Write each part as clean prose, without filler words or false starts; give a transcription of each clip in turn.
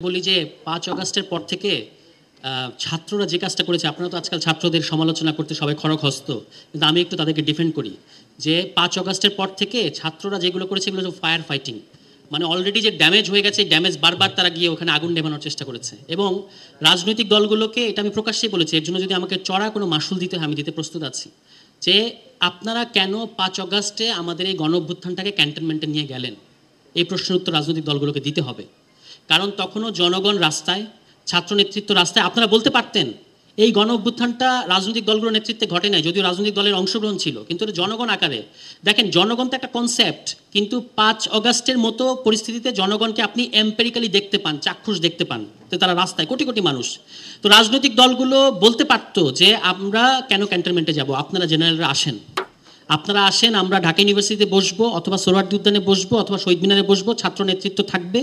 বলি যে ৫ অগাস্টের পর থেকে ছাত্ররা যে কাজটা করেছে, আপনারা তো আজকাল ছাত্রদের সমালোচনা করতে সবাই খড়গহস্ত, কিন্তু আমি একটু তাদেরকে ডিফেন্ড করি যে ৫ অগাস্টের পর থেকে ছাত্ররা যেগুলো করেছে এগুলো হচ্ছে ফায়ার ফাইটিং। মানে অলরেডি যে ড্যামেজ হয়ে গেছে, ড্যামেজ বারবার তারা গিয়ে ওখানে আগুন নেভানোর চেষ্টা করেছে। এবং রাজনৈতিক দলগুলোকে এটা আমি প্রকাশ্যেই বলেছি, এর জন্য যদি আমাকে চড়া কোনো মাসুল দিতে হয় আমি দিতে প্রস্তুত আছি, যে আপনারা কেন ৫ অগাস্টে আমাদের এই গণ অভ্যুত্থানটাকে ক্যান্টনমেন্টে নিয়ে গেলেন, এই প্রশ্নের উত্তর রাজনৈতিক দলগুলোকে দিতে হবে। কারণ তখনও জনগণ রাস্তায়, ছাত্র নেতৃত্ব রাস্তায়। আপনারা বলতে পারতেন এই গণ অভ্যুত্থানটা রাজনৈতিক দলগুলোর নেতৃত্বে ঘটে নাই, যদিও রাজনৈতিক দলের অংশগ্রহণ ছিল, কিন্তু এটা জনগণ আকারে। দেখেন, জনগণ তো একটা কনসেপ্ট, কিন্তু ৫ অগাস্টের মতো পরিস্থিতিতে জনগণকে আপনি এম্পেরিক্যালি দেখতে পান, চাক্ষুষ দেখতে পান, তো তারা রাস্তায় কোটি কোটি মানুষ। তো রাজনৈতিক দলগুলো বলতে পারতো যে আমরা কেন ক্যান্টনমেন্টে যাব, আপনারা জেনারেলরা আসেন, আপনারা আসেন, আমরা ঢাকা ইউনিভার্সিটিতে বসবো, অথবা সোহরাওয়ার্দী উদ্যানে বসবো, অথবা শহীদ মিনারে বসবো, ছাত্র নেতৃত্ব থাকবে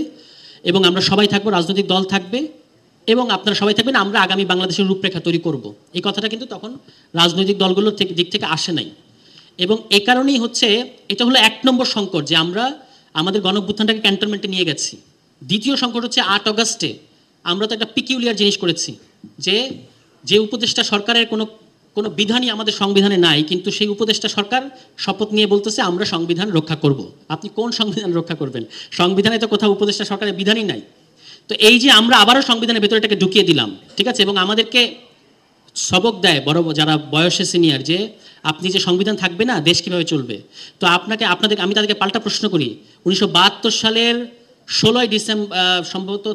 এবং আমরা সবাই থাকবো, রাজনৈতিক দল থাকবে এবং আপনারা সবাই থাকবেন, আমরা আগামী বাংলাদেশের রূপরেখা তৈরি করব। এই কথাটা কিন্তু তখন রাজনৈতিক দলগুলোর দিক থেকে আসে নাই। এবং এ কারণেই হচ্ছে এটা হলো ১ নম্বর সংকট, যে আমরা আমাদের গণঅভ্যুত্থানটাকে ক্যান্টনমেন্টে নিয়ে গেছি। দ্বিতীয় সংকট হচ্ছে ৮ অগাস্টে আমরা তো একটা পিকিউলিয়ার জিনিস করেছি, যে উপদেষ্টা সরকারের কোনো বিধানই আমাদের সংবিধানে নাই, কিন্তু সেই উপদেষ্টা সরকার শপথ নিয়ে বলতেছে আমরা সংবিধান রক্ষা করব। আপনি কোন সংবিধান রক্ষা করবেন? সংবিধানে তো কোথাও উপদেষ্টা সরকারের বিধানই নাই। তো এই যে আমরা আবারও সংবিধানের ভেতরে এটাকে ঢুকিয়ে দিলাম, ঠিক আছে, এবং আমাদেরকে সবক দেয় বড় যারা বয়সে সিনিয়র, যে আপনি যে সংবিধান থাকবে না, দেশ কীভাবে চলবে। তো আমি তাদেরকে পাল্টা প্রশ্ন করি, ১৯৭২ সালের ১৬ই ডিসেম্বর, সম্ভবত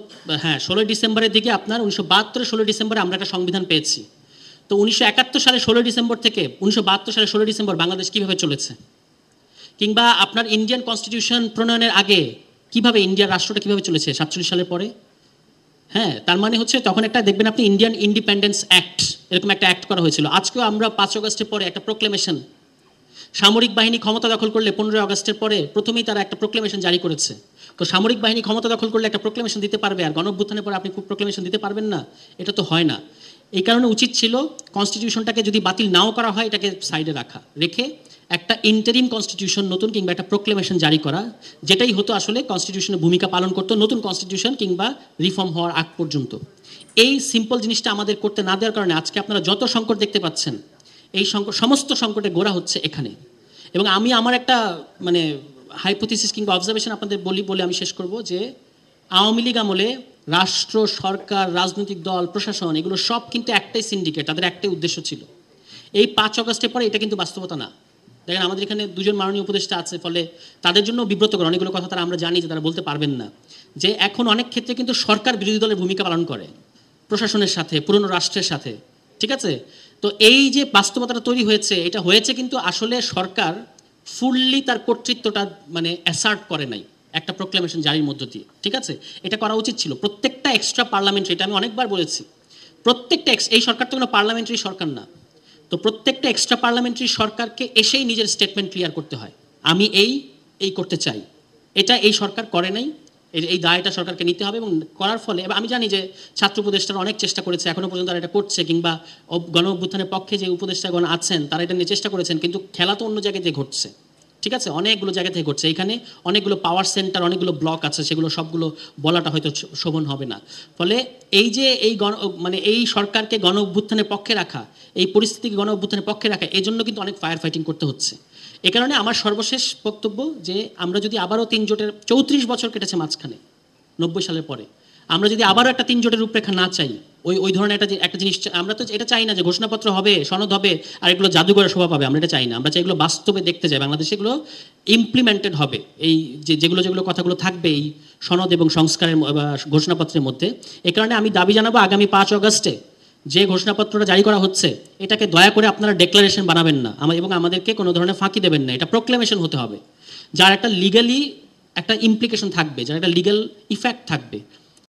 হ্যাঁ ১৬ই ডিসেম্বরের দিকে, আপনার ১৯৭২ ১৬ই ডিসেম্বরে আমরা একটা সংবিধান পেয়েছি। তো ১৯৭১ সালে ১৬ই ডিসেম্বর থেকে ১৯৭২ সালে ১৬ই ডিসেম্বর বাংলাদেশ কীভাবে চলেছে, কিংবা আপনার ইন্ডিয়ান কনস্টিটিউশন প্রণয়নের আগে কিভাবে ইন্ডিয়ার রাষ্ট্রটা কীভাবে চলেছে ৪৭ সালের পরে। হ্যাঁ, তার মানে হচ্ছে তখন একটা দেখবেন আপনি ইন্ডিয়ান ইন্ডিপেন্ডেন্স অ্যাক্ট, এরকম একটা অ্যাক্ট করা হয়েছিল। আজকেও আমরা ৫ অগাস্টের পরে একটা প্রোক্লেমেশন, সামরিক বাহিনী ক্ষমতা দখল করলে ১৫ আগস্টের পরে প্রথমেই তারা একটা প্রোক্লেমেশন জারি করেছে। তো সামরিক বাহিনী ক্ষমতা দখল করলে একটা প্রোক্লেমেশন দিতে পারবে, আর গণঅভ্যুত্থানের পরে আপনি প্রোক্লেমেশন দিতে পারবেন না? এটা তো হয় না। এই কারণে উচিত ছিল কনস্টিটিউশনটাকে যদি বাতিল নাও করা হয়, এটাকে সাইডে রেখে একটা ইন্টারিম কনস্টিটিউশন নতুন, কিংবা একটা প্রোক্লেমেশন জারি করা, যেটাই হতো আসলে কনস্টিটিউশনের ভূমিকা পালন করতো নতুন কনস্টিটিউশন কিংবা রিফর্ম হওয়ার আগ পর্যন্ত। এই সিম্পল জিনিসটা আমাদের করতে না দেওয়ার কারণে আজকে আপনারা যত সংকট দেখতে পাচ্ছেন, এই সমস্ত সংকটে গোড়া হচ্ছে এখানে। এবং আমি আমার একটা মানে হাইপোথিসিস কিংবা অবজারভেশন আপনাদের বলে আমি শেষ করব, যে আওয়ামী লীগ আমলে রাষ্ট্র, সরকার, রাজনৈতিক দল, প্রশাসন, এগুলো সব কিন্তু একটাই সিন্ডিকেট, তাদের একটাই উদ্দেশ্য ছিল। এই ৫ অগাস্টের পরে এটা কিন্তু বাস্তবতা না। দেখেন, আমাদের এখানে দুজন মাননীয় উপদেষ্টা আছে, ফলে তাদের জন্য বিব্রতকর অনেকগুলো কথা তারা আমরা জানি যে তারা বলতে পারবেন না, যে এখন অনেক ক্ষেত্রে কিন্তু সরকার বিরোধী দলের ভূমিকা পালন করে প্রশাসনের সাথে, পুরনো রাষ্ট্রের সাথে, ঠিক আছে। তো এই যে বাস্তবতাটা তৈরি হয়েছে, এটা হয়েছে কিন্তু আসলে সরকার ফুললি তার কর্তৃত্বটা মানে অ্যাসার্ট করে নাই একটা প্রোক্লেমেশন জারির মধ্য দিয়ে, ঠিক আছে। এটা করা উচিত ছিল। প্রত্যেকটা এক্সট্রা পার্লামেন্টারি, এটা আমি অনেকবার বলেছি, প্রত্যেকটা এই সরকার তো কোনো পার্লামেন্টারি সরকার না, তো প্রত্যেকটা এক্সট্রা পার্লামেন্টারি সরকারকে এসেই নিজের স্টেটমেন্ট ক্লিয়ার করতে হয়, আমি এই করতে চাই। এটা এই সরকার করে নাই, এই দায়টা সরকারকে নিতে হবে। এবং করার ফলে আমি জানি যে ছাত্র উপদেষ্টারা অনেক চেষ্টা করেছে, এখনও পর্যন্ত তারা এটা করছে, কিংবা গণ অভ্যুত্থানের পক্ষে যে উপদেষ্টাগণ আছেন তারা এটা নিয়ে চেষ্টা করেছেন, কিন্তু খেলা তো অন্য জায়গায় দিয়ে ঘটছে, ঠিক আছে, অনেকগুলো জায়গা থেকে ঘটছে। এখানে অনেকগুলো পাওয়ার সেন্টার, অনেকগুলো ব্লক আছে, সেগুলো সবগুলো বলাটা হয়তো শোভন হবে না। ফলে এই যে এই সরকারকে গণ অভ্যুত্থানের পক্ষে রাখা, এই পরিস্থিতিকে গণ অভ্যুত্থানের পক্ষে রাখা, এই জন্য কিন্তু অনেক ফায়ার ফাইটিং করতে হচ্ছে। এ কারণে আমার সর্বশেষ বক্তব্য, যে আমরা যদি আবারও ৩ জোটের ৩৪ বছর কেটেছে মাঝখানে ৯০ সালের পরে, আমরা যদি আবারও একটা ৩ জোটের রূপরেখা না চাই, ওই ধরনের একটা জিনিস, আমরা তো এটা চাই না যে ঘোষণাপত্র হবে, সনদ হবে, আর এগুলো জাদুঘরে শোভা পাবে, আমরা এটা চাই না। আমরা চাই এগুলো বাস্তবে দেখতে চাই, বাংলাদেশে এগুলো ইমপ্লিমেন্টেড হবে, এই যেগুলো কথাগুলো থাকবে এই সনদ এবং সংস্কারের ঘোষণাপত্রের মধ্যে। এ কারণে আমি দাবি জানাবো, আগামী ৫ অগাস্টে যে ঘোষণাপত্রটা জারি করা হচ্ছে, এটাকে দয়া করে আপনারা ডেক্লারেশন বানাবেন না, এবং আমাদেরকে কোনো ধরনের ফাঁকি দেবেন না। এটা প্রোক্লেমেশন হতে হবে, যার একটা লিগালি একটা ইমপ্লিকেশন থাকবে, যার একটা লিগ্যাল ইফেক্ট থাকবে।